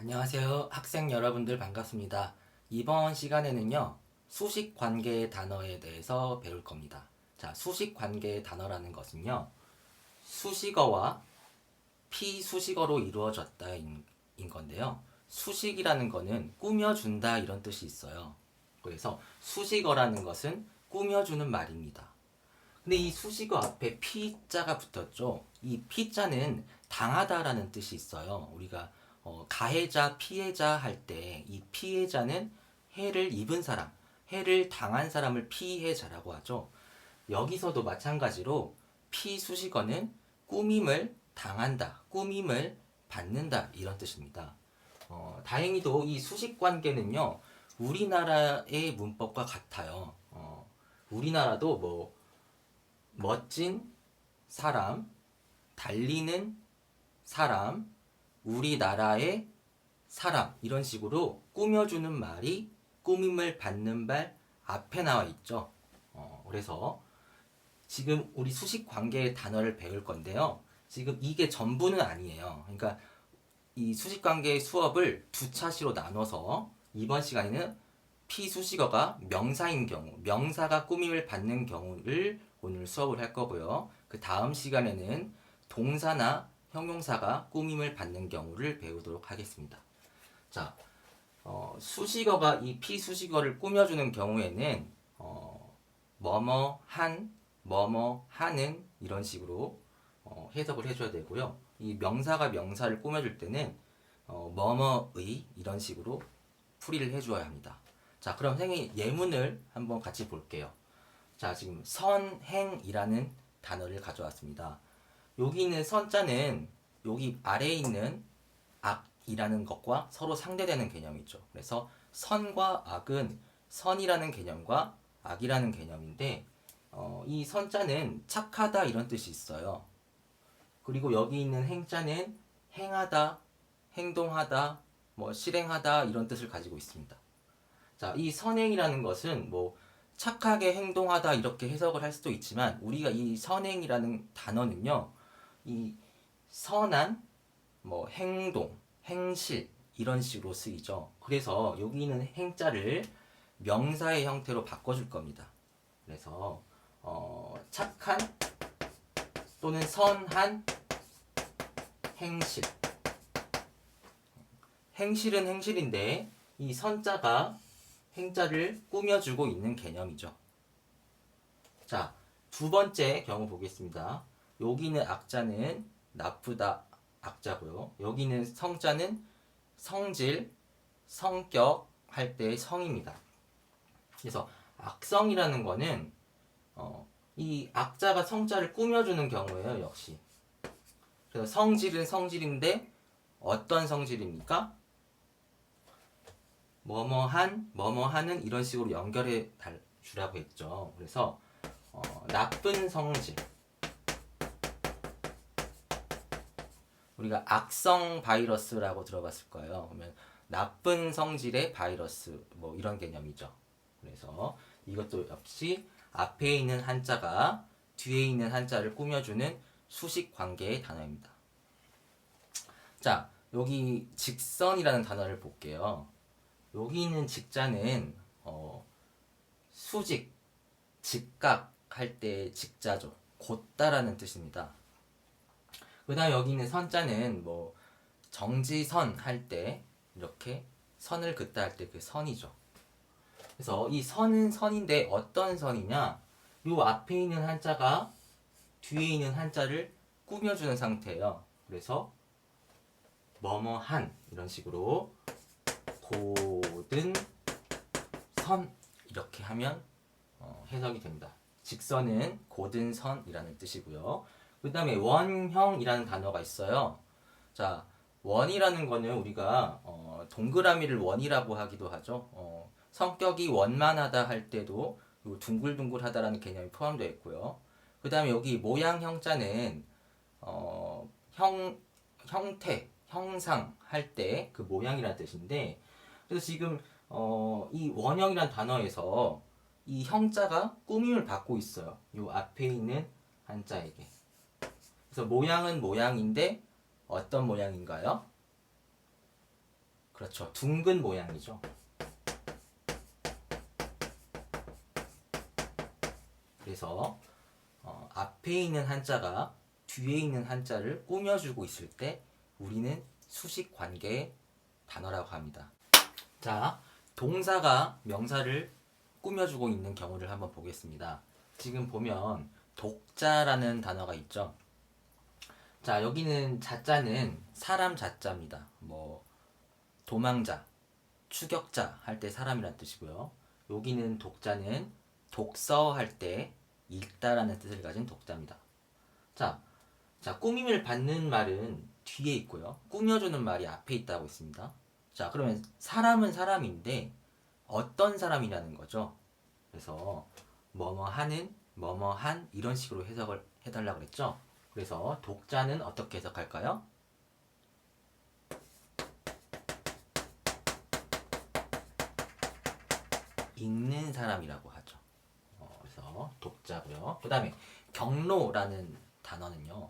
안녕하세요. 학생 여러분들 반갑습니다. 이번 시간에는요, 수식 관계의 단어에 대해서 배울 겁니다. 자, 수식 관계의 단어라는 것은요, 수식어와 피수식어로 이루어졌다인 건데요. 수식이라는 거는 꾸며준다 이런 뜻이 있어요. 그래서 수식어라는 것은 꾸며주는 말입니다. 근데 이 수식어 앞에 피자가 붙었죠. 이 피자는 당하다라는 뜻이 있어요. 우리가 가해자, 피해자 할 때 이 피해자는 해를 입은 사람, 해를 당한 사람을 피해자라고 하죠. 여기서도 마찬가지로 피수식어는 꾸밈을 당한다, 꾸밈을 받는다 이런 뜻입니다. 다행히도 이 수식 관계는요, 우리나라의 문법과 같아요. 우리나라도 뭐 멋진 사람, 달리는 사람, 우리나라의 사람 이런 식으로 꾸며주는 말이 꾸밈을 받는 말 앞에 나와 있죠. 그래서 지금 우리 수식 관계의 단어를 배울 건데요. 지금 이게 전부는 아니에요. 그러니까 이 수식 관계의 수업을 두 차시로 나눠서 이번 시간에는 피수식어가 명사인 경우, 명사가 꾸밈을 받는 경우를 오늘 수업을 할 거고요. 그 다음 시간에는 동사나 형용사가 꾸밈을 받는 경우를 배우도록 하겠습니다. 자, 수식어가 이 피수식어를 꾸며주는 경우에는 뭐뭐 한, 뭐뭐 하는 이런 식으로 해석을 해줘야 되고요. 이 명사가 명사를 꾸며줄 때는 뭐뭐의 이런 식으로 풀이를 해주어야 합니다. 자, 그럼 선생님 예문을 한번 같이 볼게요. 자, 지금 선행이라는 단어를 가져왔습니다. 여기 있는 선자는 여기 아래에 있는 악이라는 것과 서로 상대되는 개념이죠. 그래서 선과 악은 선이라는 개념과 악이라는 개념인데 이 선자는 착하다 이런 뜻이 있어요. 그리고 여기 있는 행자는 행하다, 행동하다, 뭐 실행하다 이런 뜻을 가지고 있습니다. 자, 이 선행이라는 것은 뭐 착하게 행동하다 이렇게 해석을 할 수도 있지만 우리가 이 선행이라는 단어는요, 이 선한 뭐 행동, 행실 이런 식으로 쓰이죠. 그래서 여기 있는 행자를 명사의 형태로 바꿔줄 겁니다. 그래서 착한 또는 선한 행실. 행실은 행실인데 이 선자가 행자를 꾸며주고 있는 개념이죠. 자, 두 번째 경우 보겠습니다. 여기는 악자는 나쁘다 악자고요. 여기는 성자는 성질, 성격 할 때의 성입니다. 그래서 악성이라는 거는 이 악자가 성자를 꾸며주는 경우예요. 역시. 그래서 성질은 성질인데 어떤 성질입니까? 뭐뭐한, 뭐뭐하는 이런 식으로 연결해 주라고 했죠. 그래서 나쁜 성질. 우리가 악성 바이러스라고 들어봤을 거예요. 그러면 나쁜 성질의 바이러스 뭐 이런 개념이죠. 그래서 이것도 역시 앞에 있는 한자가 뒤에 있는 한자를 꾸며주는 수식 관계의 단어입니다. 자, 여기 직선이라는 단어를 볼게요. 여기 있는 직자는 수직, 직각 할 때 직자죠. 곧다라는 뜻입니다. 그 다음 여기 있는 선자는 뭐 정지선 할 때 이렇게 선을 긋다 할 때 그 선이죠. 그래서 이 선은 선인데 어떤 선이냐? 요 앞에 있는 한자가 뒤에 있는 한자를 꾸며주는 상태예요. 그래서 뭐뭐한 이런 식으로 고든 선 이렇게 하면 해석이 됩니다. 직선은 고든 선이라는 뜻이고요. 그 다음에 원형이라는 단어가 있어요. 자, 원이라는 거는 우리가 동그라미를 원이라고 하기도 하죠. 성격이 원만하다 할 때도 둥글둥글하다라는 개념이 포함되어 있고요. 그 다음에 여기 모양 형자는 형태, 형상 할 때 그 모양이라는 뜻인데 그래서 지금 이 원형이라는 단어에서 이 형자가 꾸밈을 받고 있어요. 이 앞에 있는 한자에게. 그래서 모양은 모양인데 어떤 모양인가요? 그렇죠. 둥근 모양이죠. 그래서 앞에 있는 한자가 뒤에 있는 한자를 꾸며주고 있을 때 우리는 수식 관계의 단어라고 합니다. 자, 동사가 명사를 꾸며주고 있는 경우를 한번 보겠습니다. 지금 보면 독자라는 단어가 있죠. 자, 여기는 자자는 사람 자자입니다. 뭐 도망자, 추격자 할 때 사람이란 뜻이고요. 여기는 독자는 독서 할 때 읽다라는 뜻을 가진 독자입니다. 자, 꾸밈을 받는 말은 뒤에 있고요. 꾸며주는 말이 앞에 있다고 했습니다. 자, 그러면 사람은 사람인데 어떤 사람이라는 거죠. 그래서 뭐뭐 하는, 뭐뭐 한 이런 식으로 해석을 해달라고 그랬죠. 그래서 독자는 어떻게 해석할까요? 읽는 사람이라고 하죠. 그래서 독자고요. 그 다음에 경로라는 단어는요.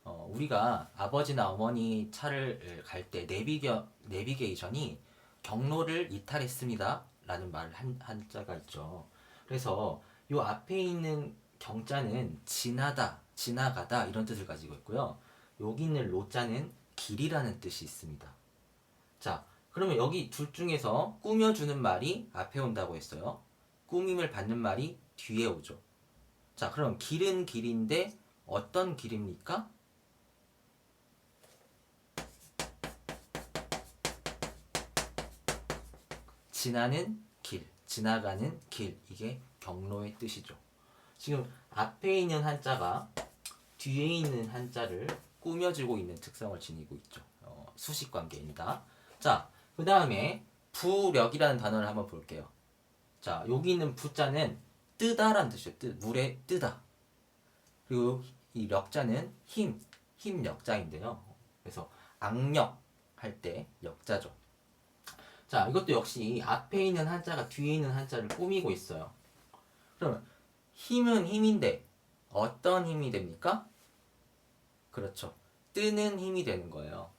우리가 아버지나 어머니 차를 갈 때 내비게이션이 경로를 이탈했습니다 라는 말을 한자가 있죠. 그래서 요 앞에 있는 경자는 지나다, 지나가다 이런 뜻을 가지고 있고요. 여기 있는 로자는 길이라는 뜻이 있습니다. 자, 그러면 여기 둘 중에서 꾸며주는 말이 앞에 온다고 했어요. 꾸밈을 받는 말이 뒤에 오죠. 자, 그럼 길은 길인데 어떤 길입니까? 지나는 길, 지나가는 길, 이게 경로의 뜻이죠. 지금 앞에 있는 한자가 뒤에 있는 한자를 꾸며주고 있는 특성을 지니고 있죠. 수식 관계입니다. 자, 그 다음에 부력이라는 단어를 한번 볼게요. 자, 여기 있는 부자는 뜨다라는 뜻이에요. 물에 뜨다. 그리고 이 력자는 힘 력자인데요. 그래서 악력 할 때 역자죠. 자, 이것도 역시 앞에 있는 한자가 뒤에 있는 한자를 꾸미고 있어요. 그러면 힘은 힘인데 어떤 힘이 됩니까? 그렇죠. 뜨는 힘이 되는 거예요.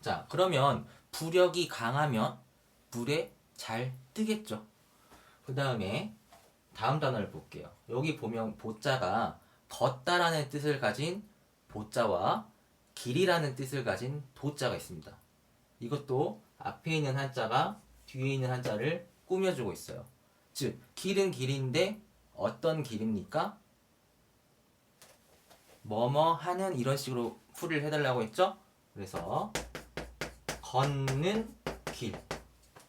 자, 그러면 부력이 강하면 물에 잘 뜨겠죠. 그 다음에 다음 단어를 볼게요. 여기 보면 보자가 걷다라는 뜻을 가진 보자와 길이라는 뜻을 가진 도자가 있습니다. 이것도 앞에 있는 한자가 뒤에 있는 한자를 꾸며주고 있어요. 즉, 길은 길인데 어떤 길입니까? 뭐뭐 하는 이런 식으로 풀이를 해달라고 했죠? 그래서 걷는 길.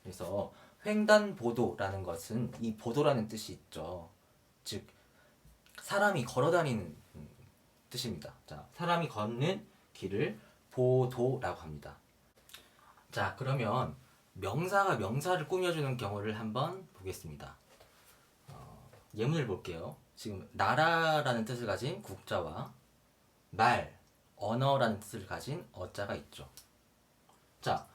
그래서 횡단보도라는 것은 이 보도라는 뜻이 있죠. 즉, 사람이 걸어다니는 뜻입니다. 자, 사람이 걷는 길을 보도라고 합니다. 자, 그러면 명사가 명사를 꾸며주는 경우를 한번 보겠습니다. 예문을 볼게요. 지금 나라라는 뜻을 가진 국자와 말, 언어라는 뜻을 가진 어자가 있죠. 자,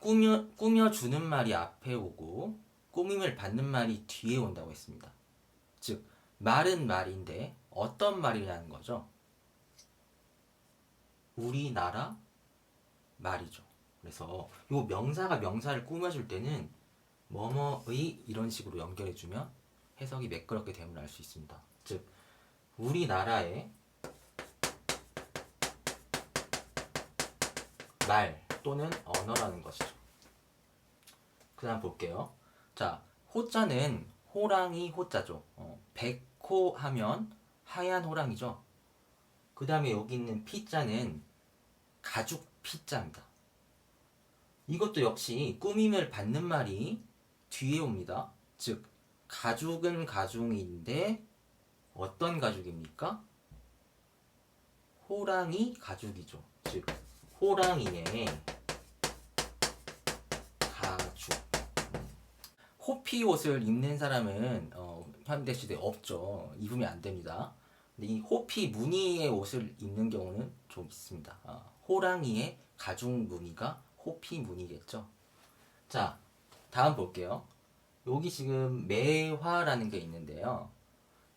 꾸며주는 말이 앞에 오고 꾸밈을 받는 말이 뒤에 온다고 했습니다. 즉, 말은 말인데 어떤 말이라는 거죠? 우리나라 말이죠. 그래서 요 명사가 명사를 꾸며줄 때는 뭐뭐의 이런 식으로 연결해주면 해석이 매끄럽게 됨을 알 수 있습니다. 즉, 우리나라의 말 또는 언어라는 것이죠. 그 다음 볼게요. 자, 호자는 호랑이 호자죠. 백호 하면 하얀 호랑이죠. 그 다음에 여기 있는 피자는 가죽 피자입니다. 이것도 역시 꾸밈을 받는 말이 뒤에 옵니다. 즉, 가죽은 가죽인데 어떤 가죽입니까? 호랑이 가죽이죠. 즉, 호랑이의 가죽. 호피 옷을 입는 사람은 현대 시대에 없죠. 입으면 안 됩니다. 근데 이 호피 무늬의 옷을 입는 경우는 좀 있습니다. 호랑이의 가죽 무늬가 호피 무늬겠죠. 자, 다음 볼게요. 여기 지금 매화라는 게 있는데요.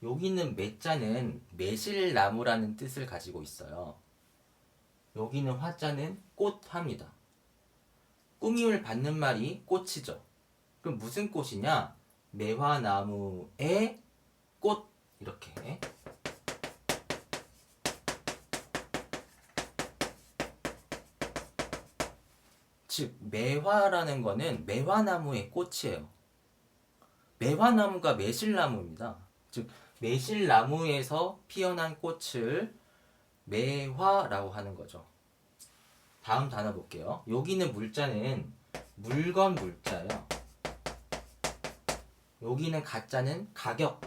여기 있는 매자는 매실나무라는 뜻을 가지고 있어요. 여기는 화자는 꽃화입니다. 꾸밈을 받는 말이 꽃이죠. 그럼 무슨 꽃이냐? 매화나무의 꽃 이렇게. 즉 매화라는 거는 매화나무의 꽃이에요. 매화나무가 매실나무입니다. 즉 매실나무에서 피어난 꽃을 매화라고 하는 거죠. 다음 단어 볼게요. 여기는 물자는 물건 물자예요. 여기는 가짜는 가격.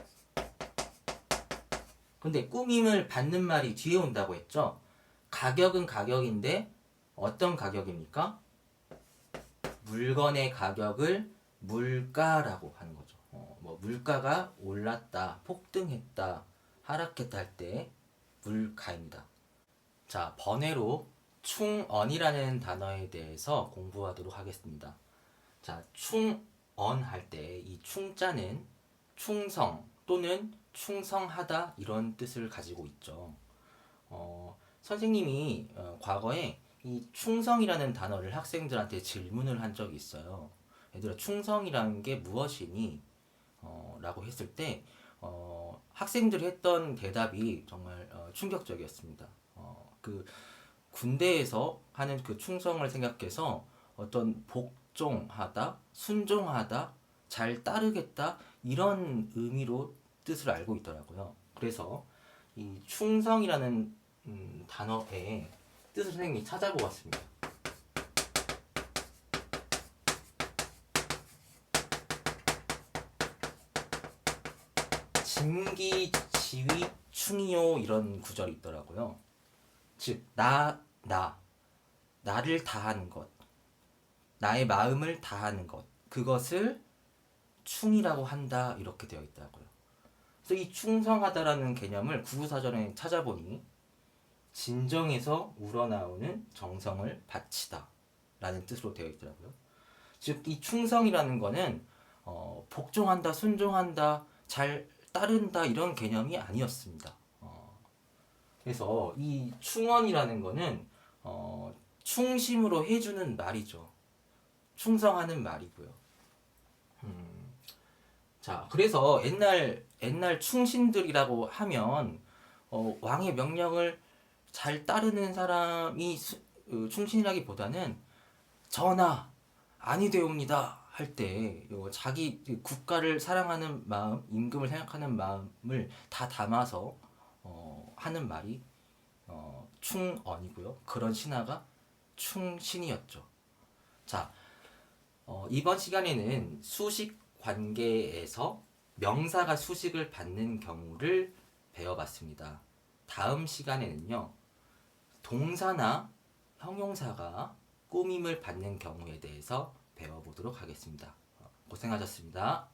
근데 꾸밈을 받는 말이 뒤에 온다고 했죠. 가격은 가격인데 어떤 가격입니까? 물건의 가격을 물가라고 하는 거죠. 뭐 물가가 올랐다, 폭등했다, 하락했다 할 때 물가입니다. 자, 번외로 충언이라는 단어에 대해서 공부하도록 하겠습니다. 자, 충언 할 때 이 충자는 충성 또는 충성하다 이런 뜻을 가지고 있죠. 선생님이 과거에 이 충성이라는 단어를 학생들한테 질문을 한 적이 있어요. 얘들아, 충성이라는 게 무엇이니? 라고 했을 때 학생들이 했던 대답이 정말 충격적이었습니다. 그 군대에서 하는 그 충성을 생각해서 어떤 복종하다, 순종하다, 잘 따르겠다 이런 의미로 뜻을 알고 있더라고요. 그래서 이 충성이라는 단어의 뜻을 선생님이 찾아보았습니다. 진기 지위 충이요 이런 구절이 있더라고요. 즉 나를 다하는 것, 나의 마음을 다하는 것, 그것을 충이라고 한다 이렇게 되어 있더라고요. 그래서 이 충성하다라는 개념을 구구사전에 찾아보니 진정에서 우러나오는 정성을 바치다 라는 뜻으로 되어 있더라고요. 즉 이 충성이라는 거는 복종한다, 순종한다, 잘 따른다 이런 개념이 아니었습니다. 그래서 이 충언이라는 거는 충심으로 해주는 말이죠. 충성하는 말이고요. 자, 그래서 옛날 충신들이라고 하면 왕의 명령을 잘 따르는 사람이 충신이라기보다는 전하 아니되옵니다 할 때 자기 국가를 사랑하는 마음, 임금을 생각하는 마음을 다 담아서 하는 말이 충언이고요. 그런 신하가 충신이었죠. 자, 이번 시간에는 수식 관계에서 명사가 수식을 받는 경우를 배워봤습니다. 다음 시간에는요, 동사나 형용사가 꾸밈을 받는 경우에 대해서 배워보도록 하겠습니다. 고생하셨습니다.